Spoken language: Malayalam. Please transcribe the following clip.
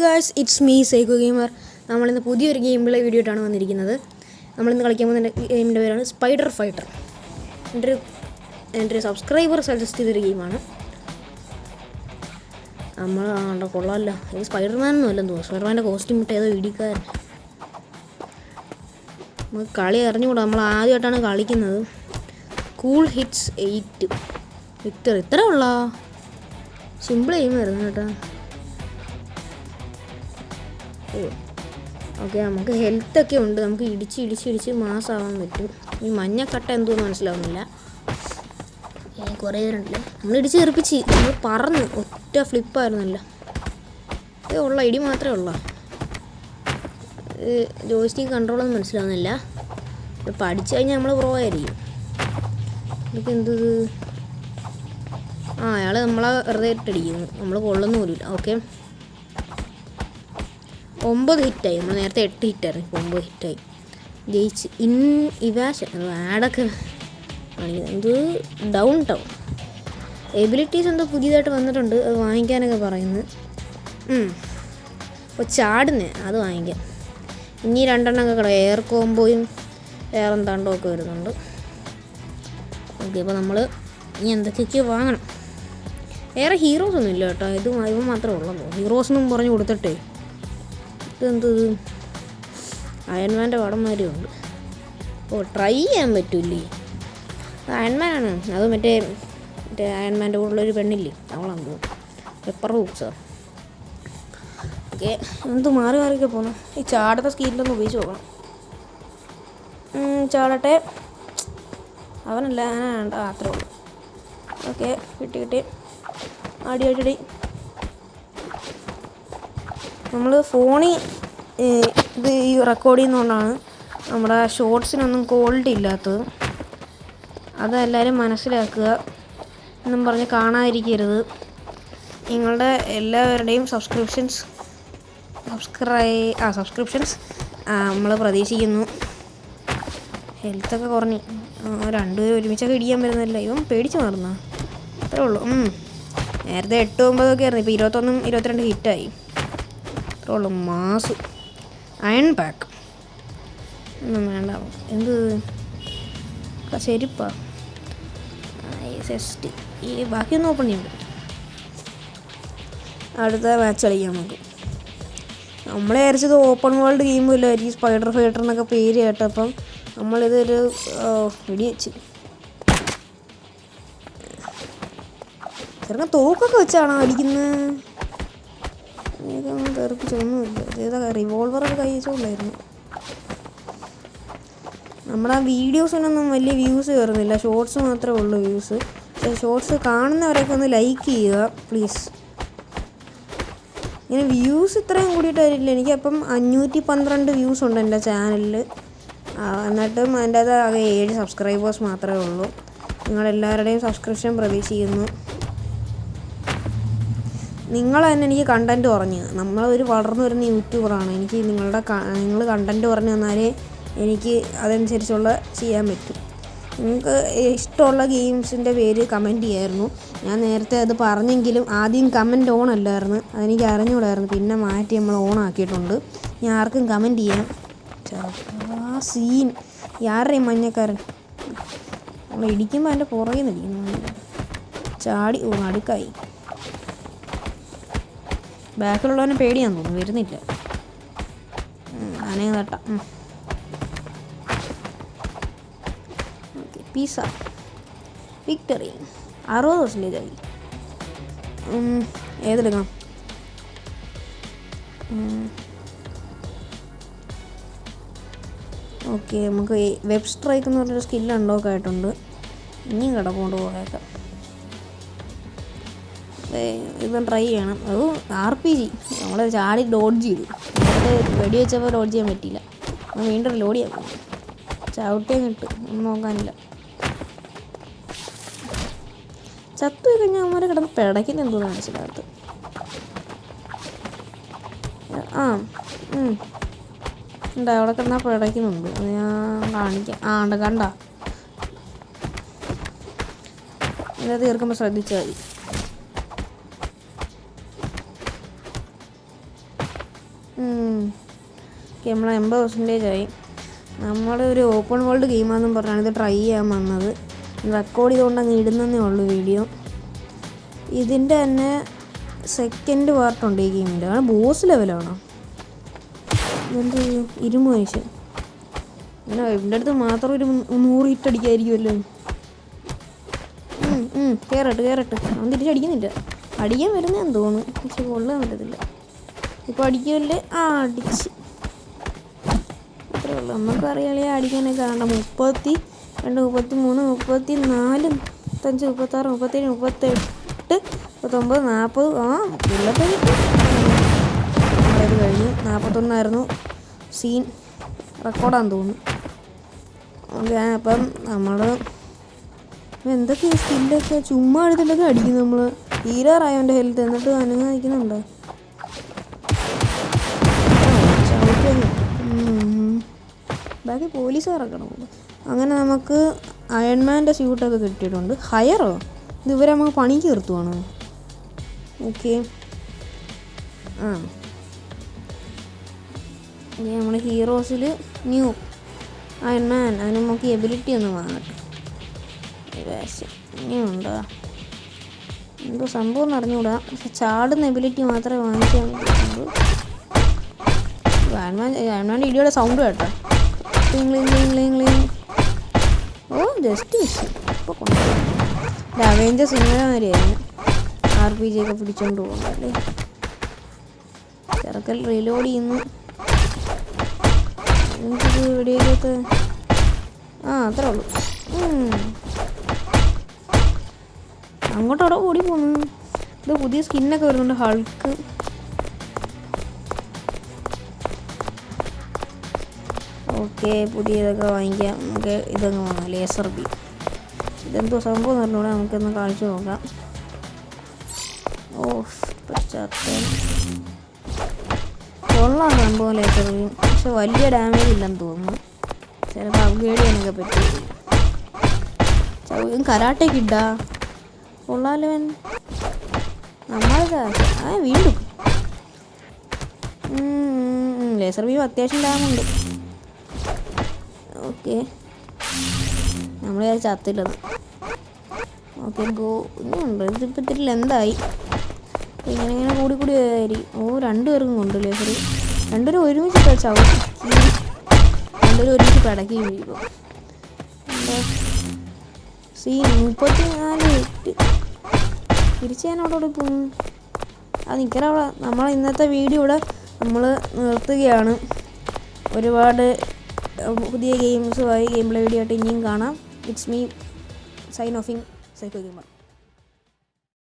Guys, it's me psycho gamer. നമ്മളിന്ന് പുതിയൊരു ഗെയിമുള്ള വീഡിയോ ആയിട്ടാണ് വന്നിരിക്കുന്നത്. നമ്മളിന്ന് കളിക്കാൻ പോകുന്ന ഗെയിമിൻ്റെ പേരാണ് സ്പൈഡർ ഫൈറ്റർ. എൻ്റെ ഒരു സബ്സ്ക്രൈബർ സജസ്റ്റ് ചെയ്തൊരു ഗെയിമാണ്. നമ്മൾ കണ്ട കൊള്ളാമല്ലോ. ഇത് സ്പൈഡർമാനൊന്നും അല്ലെന്ന് തോന്നുന്നു. സ്പൈഡർമാൻ്റെ കോസ്റ്റ്യൂം ഇട്ട് ഏതോ ഇടിക്കാരൻ. നമുക്ക് കളി അറിഞ്ഞുകൂടാ. നമ്മൾ ആദ്യമായിട്ടാണ് കളിക്കുന്നത്. Cool hits 8 Victor. ഇത്ര ഉള്ള സിമ്പിൾ ഗെയിമായിരുന്നു കേട്ടോ. ഓക്കെ, നമുക്ക് ഹെൽത്തൊക്കെ ഉണ്ട്. നമുക്ക് ഇടിച്ച് മാസമാവാൻ പറ്റും. ഈ മഞ്ഞക്കട്ട എന്തോന്ന് മനസ്സിലാവുന്നില്ല. കുറേ പേരുണ്ടല്ലേ. നമ്മൾ ഇടിച്ച് തെറിപ്പിച്ച് നമ്മൾ പറന്ന് ഒറ്റ ഫ്ലിപ്പായിരുന്നല്ലോ. ഉള്ള ഇടി മാത്രമേ ഉള്ളൂ. ജോയ്സ്റ്റിക്ക് കൺട്രോളൊന്നും മനസ്സിലാവുന്നില്ല. പഠിച്ചു കഴിഞ്ഞാൽ നമ്മൾ പ്രോ ആയിരിക്കും. ഇതൊക്കെ എന്ത് അയാൾ നമ്മളെ വെറുതെ ഇട്ടടിക്കുന്നു. നമ്മൾ കൊള്ളുന്ന പോലുമില്ല. ഓക്കെ, 9 ഹിറ്റായി. നമ്മൾ നേരത്തെ 8 ഹിറ്റായിരുന്നു. ഇപ്പോൾ 9 ഹിറ്റായി. ജയിച്ച് ഇവാഷൻ ആഡൊക്കെ കാണിക്കുന്നത്. എന്ത് ഡൗൺ ടൗൺ എബിലിറ്റീസ് എന്തോ പുതിയതായിട്ട് വന്നിട്ടുണ്ട്. അത് വാങ്ങിക്കാനൊക്കെ പറയുന്നു. അപ്പോൾ ചാടുന്നേ അത് വാങ്ങിക്കാം. ഇനി 2 എണ്ണമൊക്കെ എയർ കോംബോയും വേറെ എന്താണ്ടോ ഒക്കെ വരുന്നുണ്ട്. ഓക്കെ, അപ്പോൾ നമ്മൾ ഇനി എന്തൊക്കെയൊക്കെ വാങ്ങണം. വേറെ ഹീറോസ് ഒന്നും ഇല്ല കേട്ടോ. ഇവ മാത്രമേ ഉള്ളൂ. ഹീറോസെന്നും പറഞ്ഞ് കൊടുത്തിട്ടേ ഇതെന്തത് അയൺമാൻ്റെ പടംമാരും ഉണ്ട്. ട്രൈ ചെയ്യാൻ പറ്റൂലേ. അയൺമാനാണ് അത്. മറ്റേ അയൺമാൻ്റെ കൂടെയുള്ളൊരു പെണ്ണില്ലേ, അവളാണ് തോന്നുന്നു. പെപ്പർ ഹൂക്സോ. ഓക്കെ, എന്ത് മാറിയൊക്കെ പോകണം. ഈ ചാടത്തെ സ്കീലിലൊന്ന് ഉപയോഗിച്ച് നോക്കണം. ചാടട്ടെ. അവനല്ല, ഞാനാണ്. അത്രേ ഉള്ളൂ. ഓക്കെ, കിട്ടി. അടി. നമ്മൾ ഫോണിൽ ഇത് ഈ റെക്കോർഡ് ചെയ്യുന്നതുകൊണ്ടാണ് നമ്മുടെ ഷോർട്സിനൊന്നും ക്വാളിറ്റി ഇല്ലാത്തത്. അതെല്ലാവരും മനസ്സിലാക്കുക എന്നും പറഞ്ഞ് കാണാതിരിക്കരുത്. നിങ്ങളുടെ എല്ലാവരുടെയും സബ്സ്ക്രിപ്ഷൻസ് നമ്മൾ പ്രതീക്ഷിക്കുന്നു. ഹെൽത്തൊക്കെ കുറഞ്ഞ് 2 പേര് ഒരുമിച്ചൊക്കെ ഇടിക്കാൻ വരുന്നില്ല. ഇവൻ പേടിച്ച് മാറുന്ന അത്രേ ഉള്ളൂ. നേരത്തെ 8-9 ഒക്കെ ആയിരുന്നു. ഇപ്പോൾ 21-22 ഹിറ്റായി. അത്രേ ഉള്ളൂ. മാസ് അയൺ പാക്ക് ഒന്നും വേണ്ട. എന്ത് ശരിപ്പാ. ഈ ബാക്കിയൊന്നും ഓപ്പൺ ചെയ്യുന്നുണ്ട്. അടുത്ത മാച്ച് കളിക്കാം നമുക്ക്. നമ്മൾ വിചാരിച്ചത് ഓപ്പൺ വേൾഡ് ഗെയിമും ഇല്ലായിരിക്കും. സ്പൈഡർ ഫൈറ്റർ എന്നൊക്കെ പേര് കേട്ടപ്പം നമ്മളിതൊരു വെടി വെച്ച് ചെറുപ്പം തോക്കൊക്കെ വെച്ചാണോ അടിക്കുന്നത്? എനിക്കൊന്നും തെറിപ്പിച്ചൊന്നുമില്ല. ഇതൊക്കെ റിവോൾവറൊക്കെ കൈ വെച്ചോണ്ടായിരുന്നു. നമ്മുടെ ആ വീഡിയോസിനൊന്നും വലിയ വ്യൂസ് കയറുന്നില്ല. ഷോർട്സ് മാത്രമേ ഉള്ളൂ വ്യൂസ്. പക്ഷേ ഷോർട്സ് കാണുന്നവരൊക്കെ ഒന്ന് ലൈക്ക് ചെയ്യുക പ്ലീസ്. ഇങ്ങനെ വ്യൂസ് ഇത്രയും കൂടിയിട്ട് വരില്ല. എനിക്കപ്പം 512 വ്യൂസ് ഉണ്ട് എൻ്റെ ചാനലിൽ. എന്നിട്ടും എൻ്റെ ആകെ 7 സബ്സ്ക്രൈബേഴ്സ് മാത്രമേ ഉള്ളൂ. നിങ്ങളെല്ലാവരുടെയും സബ്സ്ക്രിപ്ഷൻ പ്രതീക്ഷിക്കുന്നു. നിങ്ങൾ തന്നെ എനിക്ക് കണ്ടൻറ്റ് പറഞ്ഞു. നമ്മളൊരു വളർന്നു വരുന്ന യൂട്യൂബറാണ്. എനിക്ക് നിങ്ങൾ കണ്ടൻറ്റ് പറഞ്ഞു തന്നാലേ എനിക്ക് അതനുസരിച്ചുള്ള ചെയ്യാൻ പറ്റും. നിങ്ങൾക്ക് ഇഷ്ടമുള്ള ഗെയിംസിൻ്റെ പേര് കമൻറ്റ് ചെയ്യായിരുന്നു. ഞാൻ നേരത്തെ അത് പറഞ്ഞെങ്കിലും ആദ്യം കമൻറ്റ് ഓൺ അല്ലായിരുന്നു. അതെനിക്ക് അറിഞ്ഞുകൂടായിരുന്നു. പിന്നെ മാറ്റി നമ്മൾ ഓൺ ആക്കിയിട്ടുണ്ട്. ഞാൻ ആർക്കും കമൻറ്റ് ചെയ്യാം. സീൻ ആരുടെയും മഞ്ഞക്കാരൻ നമ്മൾ ഇടിക്കുമ്പോൾ അതിൻ്റെ പുറകെ നിൽക്കുന്നു. ചാടി നടുക്കായി. ബാക്കിലുള്ളവനെ പേടിയാന്ന് തോന്നുന്നു. വരുന്നില്ല. ആനയെ തട്ടാം. ഓക്കെ, പിസ്സ വിക്ടറി 60% ഏതെടുക്കാം? ഓക്കെ, നമുക്ക് വെബ് സ്ട്രൈക്ക് എന്ന് പറഞ്ഞൊരു സ്കില്ല് അൺലോക്ക് ആയിട്ടുണ്ട്. ഇനിയും കിടക്കൊണ്ട് പോയേക്കാം. ഇപ്പം ട്രൈ ചെയ്യണം. അത് RPG നമ്മൾ ചാടി ലോഡ് ചെയ്തു. വെടി വെച്ചപ്പോൾ ലോഡ് ചെയ്യാൻ പറ്റിയില്ല. വീണ്ടും ലോഡ് ചെയ്യാൻ പോകും. ചവിട്ടിയും കിട്ടും. ഒന്നും നോക്കാനില്ല. ചത്തു കഴിഞ്ഞാൽ അവന്മാരെ കിടന്ന് പിടയ്ക്കുന്ന എന്തോന്ന് മനസ്സിലാകത്ത്. ഉണ്ട് അവിടെ കിടന്നാൽ പിടയ്ക്കുന്നുണ്ട്. അത് ഞാൻ കാണിക്കാം. കണ്ട ഇത് തീർക്കുമ്പോൾ ശ്രദ്ധിച്ചാൽ മതി. നമ്മൾ 80% ആയി. നമ്മളൊരു ഓപ്പൺ വേൾഡ് ഗെയിമാണെന്നും പറഞ്ഞാണ് ഇത് ട്രൈ ചെയ്യാൻ വന്നത്. റെക്കോർഡ് ചെയ്തുകൊണ്ട് അങ്ങ് ഇടുന്നതേ ഉള്ളൂ വീഡിയോ. ഇതിൻ്റെ തന്നെ സെക്കൻഡ് പാർട്ടുണ്ട് ഈ ഗെയിമിൻ്റെ. ആണ് ബോസ് ലെവലാണോ? ഇതെന്ത് ഇരുമ്പ് മനുഷ്യൻ? പിന്നെ ഇവിടെ അടുത്ത് മാത്രം ഒരു 100 ഹിറ്റ് അടിക്കായിരിക്കുമല്ലോ. കയറട്ട് അവൻ തിരിച്ചടിക്കുന്നില്ല. അടിക്കാൻ വരുന്നതെന്ന് തോന്നുന്നു, പക്ഷെ കൊള്ളാൻ പറ്റത്തില്ല. ഇപ്പോൾ അടിക്കുമല്ലേ? അടിച്ച് അത്രേ ഉള്ളൂ. നമുക്കറിയാലേ അടിക്കാനൊക്കെ കാണണം. 32, 33, 34, 35, 36, 37, 38, 39, 40. ഉള്ളത്തെ ഇത് കഴിഞ്ഞു. 41 സീൻ റെക്കോർഡാന്ന് തോന്നുന്നു. അപ്പം നമ്മൾ എന്തൊക്കെ സ്കില്ലൊക്കെ ചുമ്മാ എടുത്തിട്ടൊക്കെ അടിക്കും. നമ്മൾ തീരാറായവൻ്റെ ഹെൽത്ത്, എന്നിട്ട് അനങ്ങ നിൽക്കുന്നുണ്ടോ? ബാക്കി പോലീസ് ഇറക്കണം. അങ്ങനെ നമുക്ക് അയൺമാൻ്റെ സ്യൂട്ടൊക്കെ കിട്ടിയിട്ടുണ്ട്. ഹയറോ? ഇത് ഇവരെ നമുക്ക് പണിക്ക് നിർത്തുവാണോ? ഓക്കെ. ഇനി നമ്മുടെ ഹീറോസിൽ ന്യൂ അയൺമാൻ. അതിന് നമുക്ക് എബിലിറ്റി ഒന്ന് വാങ്ങട്ടെ. ഇനിയുണ്ടോ എന്തോ സംഭവം എന്ന് അറിഞ്ഞുകൂടാ. പക്ഷെ ചാടുന്ന എബിലിറ്റി മാത്രമേ വാങ്ങിക്കാൻ പറ്റുള്ളൂ. അയൺമാൻ്റെ ഇടിയുടെ സൗണ്ട് കേട്ടോ. ജസ്റ്റ് ഇപ്പോൾ കൊണ്ടുപോകും. അവെഞ്ചേഴ്സ് സിനിമമാരെയായിരുന്നു RPG ഒക്കെ പിടിച്ചോണ്ട് പോകുന്നല്ലേ. ചെറുക്കൽ റീലോഡ് ചെയ്യുന്നു. ഇവിടെയൊക്കെ അത്രേ ഉള്ളൂ. അങ്ങോട്ടവിടെ ഓടി പോകുന്നു. ഇത് പുതിയ സ്കിന്നൊക്കെ വരുന്നുണ്ട്. ഹൾക്ക്. ഓക്കെ, പുതിയതൊക്കെ വാങ്ങിക്കാം. നമുക്ക് ഇതങ്ങ് വാങ്ങാം. Laser B. ഇതെന്തോ സംഭവം എന്ന് പറഞ്ഞൂടെ, നമുക്കൊന്ന് കാണിച്ചു നോക്കാം. പശ്ചാത്തലം കൊള്ളാം സംഭവം ലേസർ ബി. പക്ഷെ വലിയ ഡാമേജ് ഇല്ലെന്ന് തോന്നുന്നു. ചിലപ്പോൾ അപ്ഗ്രേഡ് ചെയ്യാനൊക്കെ പറ്റും. കരാട്ടേക്ക് ഇട്ടാ കൊള്ളാലവൻ. നമ്മളെ വീണ്ടും ലേസർ ബീം അത്യാവശ്യം ഡാമുണ്ട്. ഓക്കെ, നമ്മൾ ചത്തില്ലത്. Okay, go. ഇനിയുണ്ട്. ഇതിപ്പോൾ ഇത്തിരി ലെന്തായി. ഇങ്ങനെ കൂടി ആയിരിക്കും. 2 പേർക്കും കൊണ്ട് ലേസർ. 2 പേരും ഒരുമിച്ച് ചവിട്ടി 2 പേരും ഒരുമിച്ച് പടക്കി വീഴുമ്പോൾ സീൻ 34 8 തിരിച്ച് ഞാൻ അവിടെ പോകുന്നു. നിൽക്കണവിടെ. നമ്മൾ ഇന്നത്തെ വീഡിയോ ഇവിടെ നമ്മൾ നിർത്തുകയാണ്. ഒരുപാട് പുതിയ ഗെയിംസുമായി ഗെയിം പ്ലേ വീഡിയോ ആയിട്ട് ഇനിയും കാണാം. It's me sign offing psycho gamer.